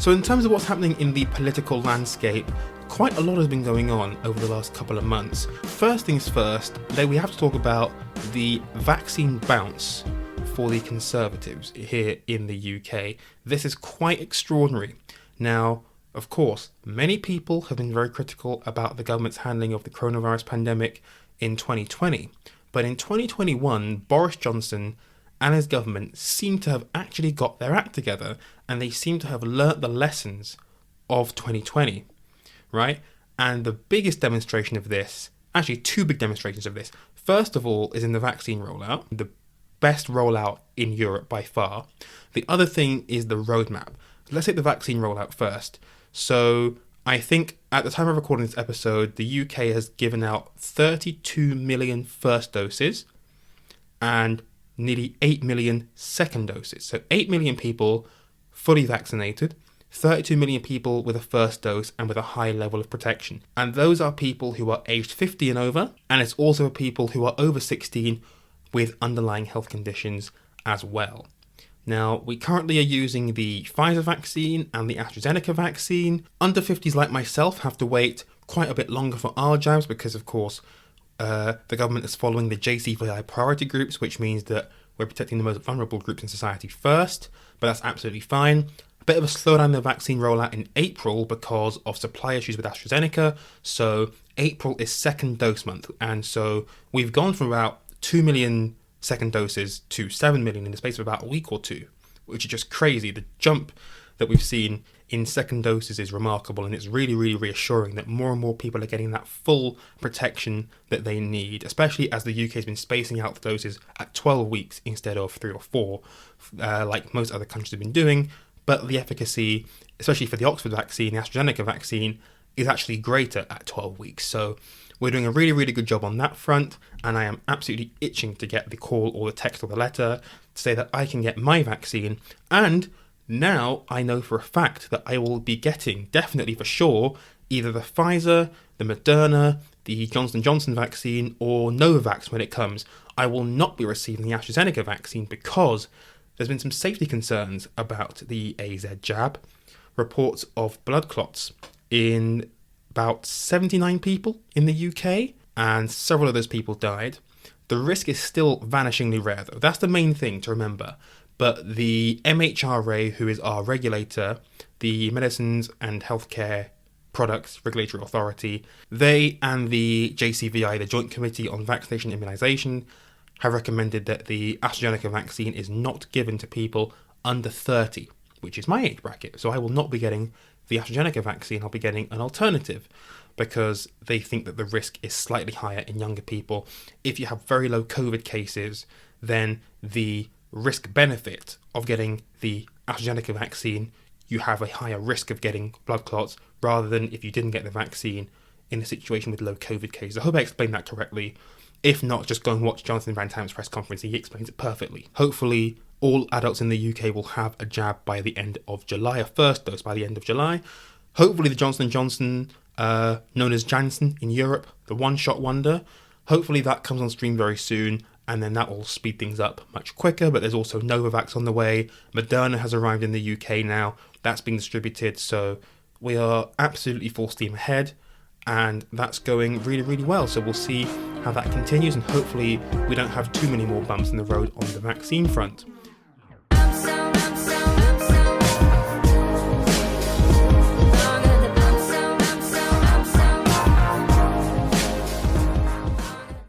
So in terms of what's happening in the political landscape, quite a lot has been going on over the last couple of months. First things first, today we have to talk about the vaccine bounce for the Conservatives here in the UK. This is quite extraordinary. Now, of course, many people have been very critical about the government's handling of the coronavirus pandemic in 2020. But in 2021, Boris Johnson and his government seem to have actually got their act together, and they seem to have learnt the lessons of 2020, right? And the biggest demonstration of this, actually two big demonstrations of this, first of all is in the vaccine rollout, the best rollout in Europe by far. The other thing is the roadmap. Let's take the vaccine rollout first. So I think at the time of recording this episode, the UK has given out 32 million first doses and nearly 8 million second doses. So 8 million people fully vaccinated, 32 million people with a first dose and with a high level of protection. And those are people who are aged 50 and over, and it's also people who are over 16 with underlying health conditions as well. Now, we currently are using the Pfizer vaccine and the AstraZeneca vaccine. Under 50s like myself have to wait quite a bit longer for our jabs because, of course, the government is following the JCVI priority groups, which means that we're protecting the most vulnerable groups in society first, but that's absolutely fine. A bit of a slowdown in the vaccine rollout in April because of supply issues with AstraZeneca, so April is second dose month, and so we've gone from about 2 million second doses to 7 million in the space of about a week or two, which is just crazy. The jump that we've seen in second doses is remarkable, and it's really, really reassuring that more and more people are getting that full protection that they need, especially as the UK has been spacing out the doses at 12 weeks instead of 3 or 4, like most other countries have been doing. But the efficacy, especially for the Oxford vaccine, the AstraZeneca vaccine, is actually greater at 12 weeks. So we're doing a really, really good job on that front, and I am absolutely itching to get the call or the text or the letter to say that I can get my vaccine. And now I know for a fact that I will be getting, definitely for sure, either the Pfizer, the Moderna, the Johnson & Johnson vaccine, or Novavax when it comes. I will not be receiving the AstraZeneca vaccine because there's been some safety concerns about the AZ jab. Reports of blood clots in about 79 people in the UK, and several of those people died. The risk is still vanishingly rare, though. That's the main thing to remember. But the MHRA, who is our regulator, the Medicines and Healthcare Products Regulatory Authority, they and the JCVI, the Joint Committee on Vaccination and Immunisation, have recommended that the AstraZeneca vaccine is not given to people under 30, which is my age bracket. So I will not be getting the AstraZeneca vaccine. I'll be getting an alternative because they think that the risk is slightly higher in younger people. If you have very low COVID cases, then the risk benefit of getting the AstraZeneca vaccine, you have a higher risk of getting blood clots rather than if you didn't get the vaccine in a situation with low COVID cases. I hope I explained that correctly. If not, just go and watch Jonathan Van Tam's press conference. He explains it perfectly. Hopefully, all adults in the UK will have a jab by the end of July, a first dose by the end of July. Hopefully the Johnson & Johnson, known as Janssen in Europe, the one-shot wonder, hopefully that comes on stream very soon, and then that will speed things up much quicker. But there's also Novavax on the way. Moderna has arrived in the UK now. That's being distributed, so we are absolutely full steam ahead, and that's going really, really well. So we'll see how that continues, and hopefully we don't have too many more bumps in the road on the vaccine front.